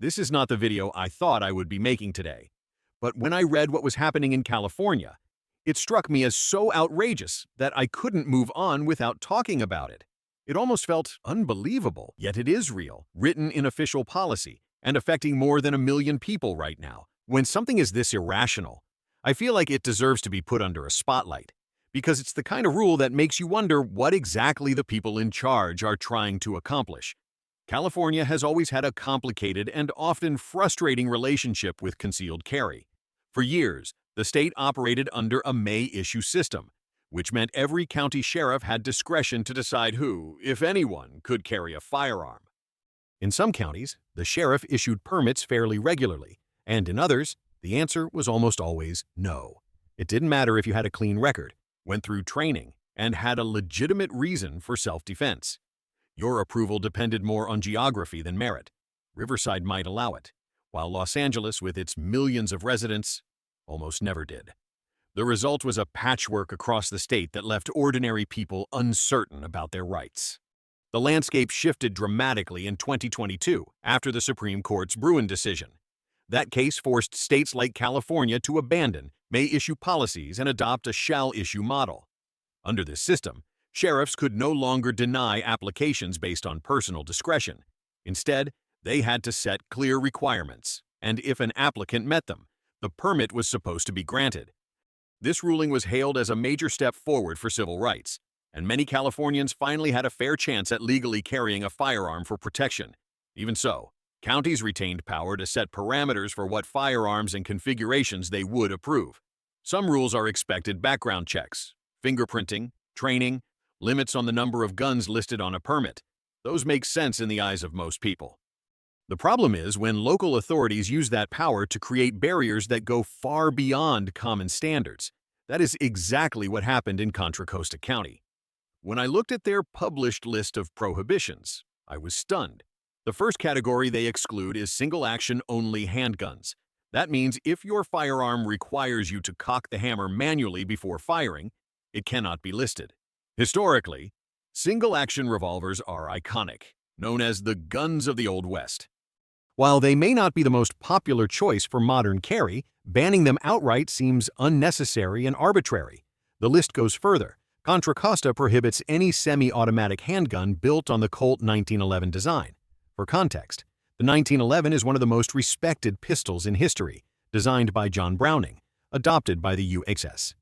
This is not the video I thought I would be making today. But when I read what was happening in California, it struck me as so outrageous that I couldn't move on without talking about it. It almost felt unbelievable, yet it is real, written in official policy, and affecting more than 1 million people right now. When something is this irrational, I feel like it deserves to be put under a spotlight, because it's the kind of rule that makes you wonder what exactly the people in charge are trying to accomplish. California has always had a complicated and often frustrating relationship with concealed carry. For years, the state operated under a may-issue system, which meant every county sheriff had discretion to decide who, if anyone, could carry a firearm. In some counties, the sheriff issued permits fairly regularly, and in others, the answer was almost always no. It didn't matter if you had a clean record, went through training, and had a legitimate reason for self-defense. Your approval depended more on geography than merit. Riverside might allow it, while Los Angeles, with its millions of residents, almost never did. The result was a patchwork across the state that left ordinary people uncertain about their rights. The landscape shifted dramatically in 2022 after the Supreme Court's Bruen decision. That case forced states like California to abandon may-issue policies and adopt a shall-issue model. Under this system, sheriffs could no longer deny applications based on personal discretion. Instead, they had to set clear requirements, and if an applicant met them, the permit was supposed to be granted. This ruling was hailed as a major step forward for civil rights, and many Californians finally had a fair chance at legally carrying a firearm for protection. Even so, counties retained power to set parameters for what firearms and configurations they would approve. Some rules are expected background checks, fingerprinting, training, limits on the number of guns listed on a permit. Those make sense in the eyes of most people. The problem is when local authorities use that power to create barriers that go far beyond common standards. That is exactly what happened in Contra Costa County. When I looked at their published list of prohibitions, I was stunned. The first category they exclude is single-action-only handguns. That means if your firearm requires you to cock the hammer manually before firing, it cannot be listed. Historically, single-action revolvers are iconic, known as the guns of the Old West. While they may not be the most popular choice for modern carry, banning them outright seems unnecessary and arbitrary. The list goes further. Contra Costa prohibits any semi-automatic handgun built on the Colt 1911 design. For context, the 1911 is one of the most respected pistols in history, designed by John Browning, adopted by the U.S.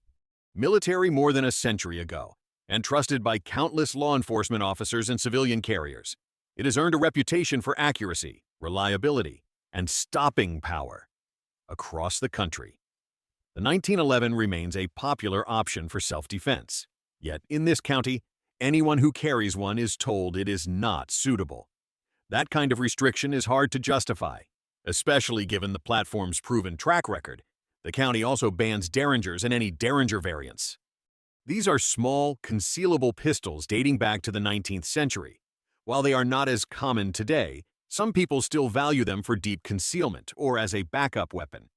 military more than a century ago, and trusted by countless law enforcement officers and civilian carriers. It has earned a reputation for accuracy, reliability, and stopping power across the country. The 1911 remains a popular option for self-defense. Yet in this county, anyone who carries one is told it is not suitable. That kind of restriction is hard to justify, especially given the platform's proven track record. The county also bans Derringers and any Derringer variants. These are small, concealable pistols dating back to the 19th century. While they are not as common today, some people still value them for deep concealment or as a backup weapon.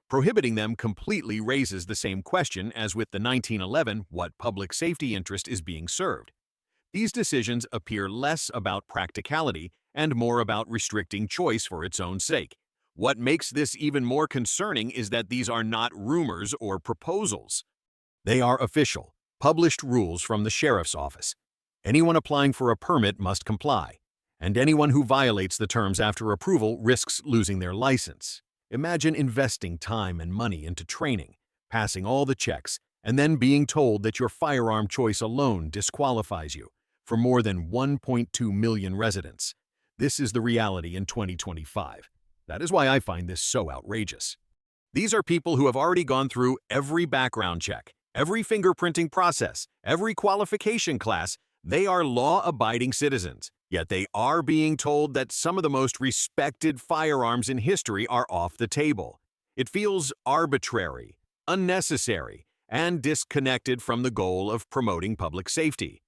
Prohibiting them completely raises the same question as with the 1911 what public safety interest is being served. These decisions appear less about practicality and more about restricting choice for its own sake. What makes this even more concerning is that these are not rumors or proposals. They are official, published rules from the sheriff's office. Anyone applying for a permit must comply, and anyone who violates the terms after approval risks losing their license. Imagine investing time and money into training, passing all the checks, and then being told that your firearm choice alone disqualifies you for more than 1.2 million residents. This is the reality in 2025. That is why I find this so outrageous. These are people who have already gone through every background check, every fingerprinting process, every qualification class. They are law-abiding citizens, yet they are being told that some of the most respected firearms in history are off the table. It feels arbitrary, unnecessary, and disconnected from the goal of promoting public safety.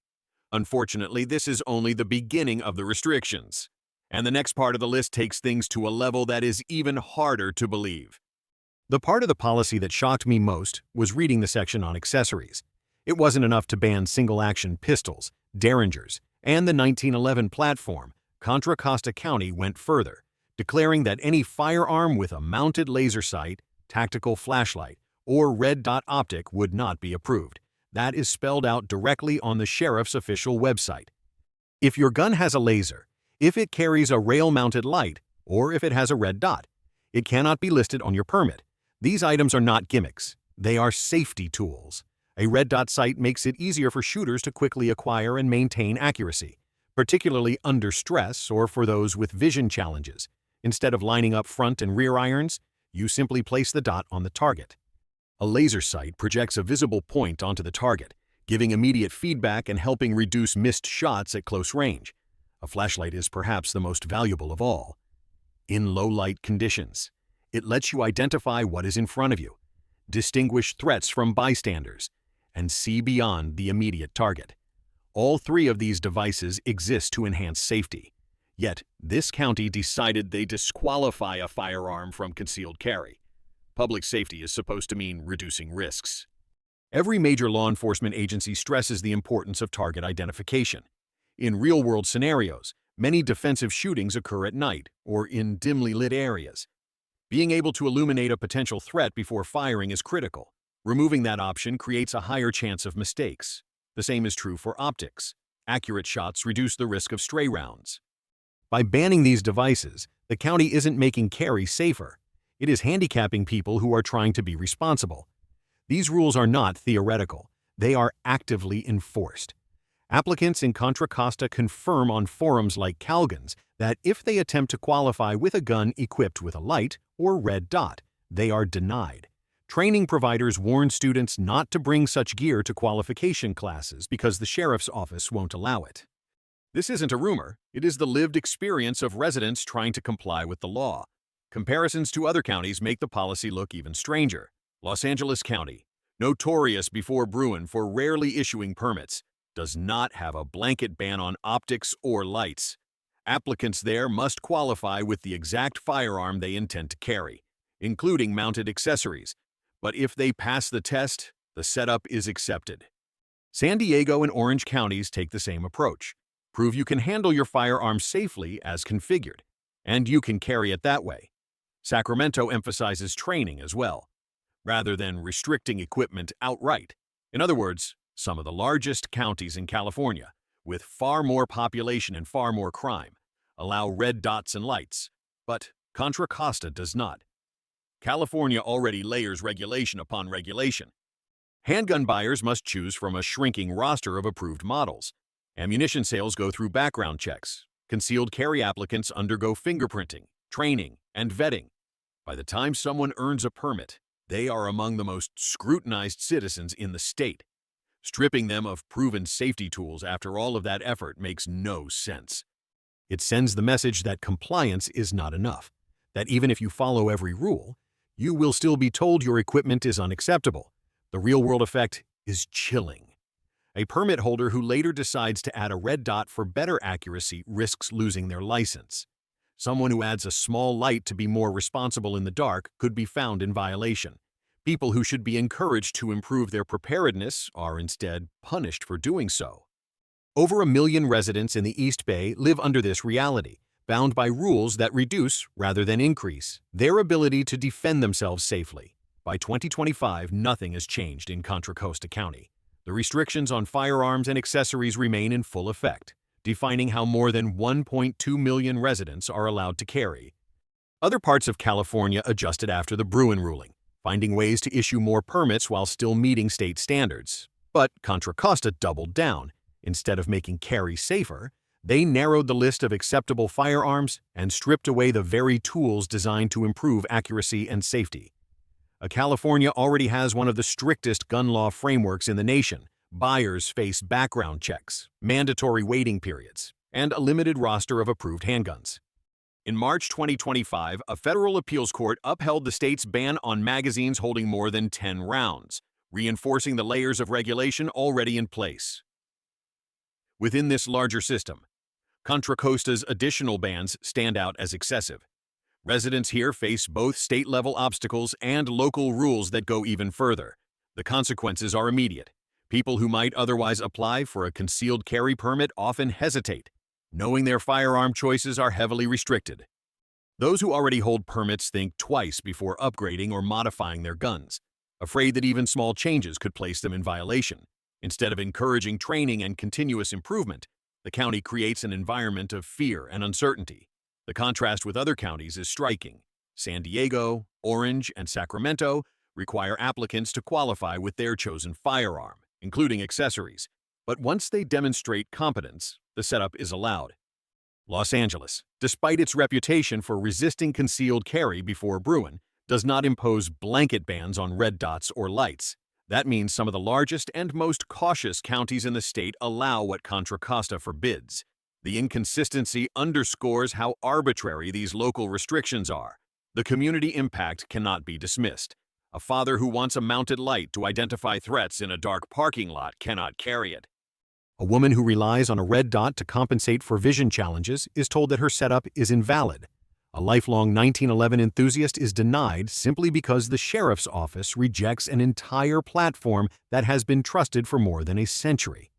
Unfortunately, this is only the beginning of the restrictions, and the next part of the list takes things to a level that is even harder to believe. The part of the policy that shocked me most was reading the section on accessories. It wasn't enough to ban single-action pistols, Derringers, and the 1911 platform. Contra Costa County went further, declaring that any firearm with a mounted laser sight, tactical flashlight, or red dot optic would not be approved. That is spelled out directly on the sheriff's official website. If your gun has a laser, if it carries a rail-mounted light, or if it has a red dot, it cannot be listed on your permit. These items are not gimmicks. They are safety tools. A red dot sight makes it easier for shooters to quickly acquire and maintain accuracy, particularly under stress or for those with vision challenges. Instead of lining up front and rear irons, you simply place the dot on the target. A laser sight projects a visible point onto the target, giving immediate feedback and helping reduce missed shots at close range. A flashlight is perhaps the most valuable of all. In low-light conditions, it lets you identify what is in front of you, distinguish threats from bystanders, and see beyond the immediate target. All three of these devices exist to enhance safety. Yet, this county decided they disqualify a firearm from concealed carry. Public safety is supposed to mean reducing risks. Every major law enforcement agency stresses the importance of target identification. In real-world scenarios, many defensive shootings occur at night or in dimly lit areas. Being able to illuminate a potential threat before firing is critical. Removing that option creates a higher chance of mistakes. The same is true for optics. Accurate shots reduce the risk of stray rounds. By banning these devices, the county isn't making carry safer. It is handicapping people who are trying to be responsible. These rules are not theoretical. They are actively enforced. Applicants in Contra Costa confirm on forums like Calgon's that if they attempt to qualify with a gun equipped with a light or red dot, they are denied. Training providers warn students not to bring such gear to qualification classes because the sheriff's office won't allow it. This isn't a rumor. It is the lived experience of residents trying to comply with the law. Comparisons to other counties make the policy look even stranger. Los Angeles County, notorious before Bruen for rarely issuing permits, does not have a blanket ban on optics or lights. Applicants there must qualify with the exact firearm they intend to carry, including mounted accessories. But if they pass the test, the setup is accepted. San Diego and Orange counties take the same approach. Prove you can handle your firearm safely as configured, and you can carry it that way. Sacramento emphasizes training as well, rather than restricting equipment outright. In other words, some of the largest counties in California, with far more population and far more crime, allow red dots and lights, but Contra Costa does not. California already layers regulation upon regulation. Handgun buyers must choose from a shrinking roster of approved models. Ammunition sales go through background checks. Concealed carry applicants undergo fingerprinting, training, and vetting. By the time someone earns a permit, they are among the most scrutinized citizens in the state. Stripping them of proven safety tools after all of that effort makes no sense. It sends the message that compliance is not enough, that even if you follow every rule, you will still be told your equipment is unacceptable. The real-world effect is chilling. A permit holder who later decides to add a red dot for better accuracy risks losing their license. Someone who adds a small light to be more responsible in the dark could be found in violation. People who should be encouraged to improve their preparedness are instead punished for doing so. Over 1 million residents in the East Bay live under this reality, bound by rules that reduce, rather than increase, their ability to defend themselves safely. By 2025, nothing has changed in Contra Costa County. The restrictions on firearms and accessories remain in full effect, defining how more than 1.2 million residents are allowed to carry. Other parts of California adjusted after the Bruen ruling, finding ways to issue more permits while still meeting state standards. But Contra Costa doubled down. Instead of making carry safer, they narrowed the list of acceptable firearms and stripped away the very tools designed to improve accuracy and safety. California already has one of the strictest gun law frameworks in the nation. Buyers face background checks, mandatory waiting periods, and a limited roster of approved handguns. In March 2025, a federal appeals court upheld the state's ban on magazines holding more than 10 rounds, reinforcing the layers of regulation already in place. Within this larger system, Contra Costa's additional bans stand out as excessive. Residents here face both state-level obstacles and local rules that go even further. The consequences are immediate. People who might otherwise apply for a concealed carry permit often hesitate, knowing their firearm choices are heavily restricted. Those who already hold permits think twice before upgrading or modifying their guns, afraid that even small changes could place them in violation. Instead of encouraging training and continuous improvement, the county creates an environment of fear and uncertainty. The contrast with other counties is striking. San Diego, Orange, and Sacramento require applicants to qualify with their chosen firearm, including accessories. But once they demonstrate competence, the setup is allowed. Los Angeles, despite its reputation for resisting concealed carry before Bruen, does not impose blanket bans on red dots or lights. That means some of the largest and most cautious counties in the state allow what Contra Costa forbids. The inconsistency underscores how arbitrary these local restrictions are. The community impact cannot be dismissed. A father who wants a mounted light to identify threats in a dark parking lot cannot carry it. A woman who relies on a red dot to compensate for vision challenges is told that her setup is invalid. A lifelong 1911 enthusiast is denied simply because the sheriff's office rejects an entire platform that has been trusted for more than a century.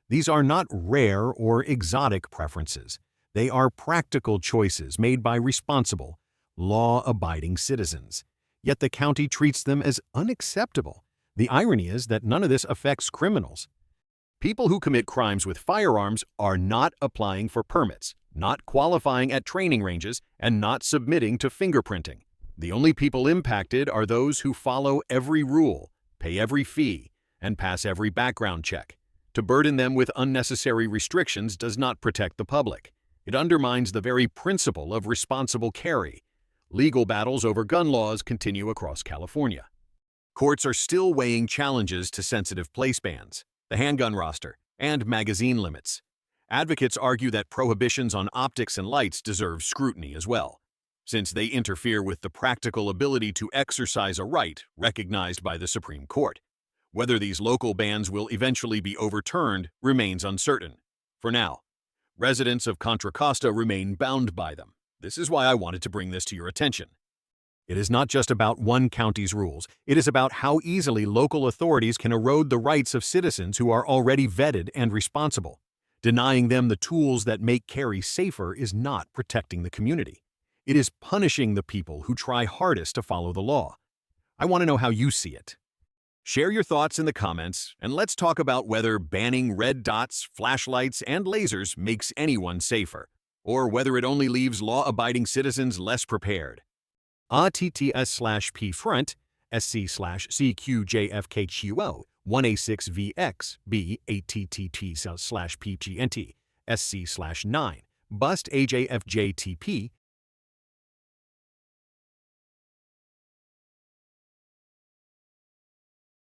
These are not rare or exotic preferences. They are practical choices made by responsible, law-abiding citizens. Yet the county treats them as unacceptable. The irony is that none of this affects criminals. People who commit crimes with firearms are not applying for permits, not qualifying at training ranges, and not submitting to fingerprinting. The only people impacted are those who follow every rule, pay every fee, and pass every background check. To burden them with unnecessary restrictions does not protect the public. It undermines the very principle of responsible carry. Legal battles over gun laws continue across California. Courts are still weighing challenges to sensitive place bans, the handgun roster, and magazine limits. Advocates argue that prohibitions on optics and lights deserve scrutiny as well, since they interfere with the practical ability to exercise a right recognized by the Supreme Court. Whether these local bans will eventually be overturned remains uncertain. For now, residents of Contra Costa remain bound by them. This is why I wanted to bring this to your attention. It is not just about one county's rules. It is about how easily local authorities can erode the rights of citizens who are already vetted and responsible. Denying them the tools that make carry safer is not protecting the community. It is punishing the people who try hardest to follow the law. I want to know how you see it. Share your thoughts in the comments, and let's talk about whether banning red dots, flashlights, and lasers makes anyone safer, or whether it only leaves law-abiding citizens less prepared. ATTS/P front, SC/CQJFKQO, 1A6VX, B, ATTT/PGNT, SC/9, Bust AJFJTP,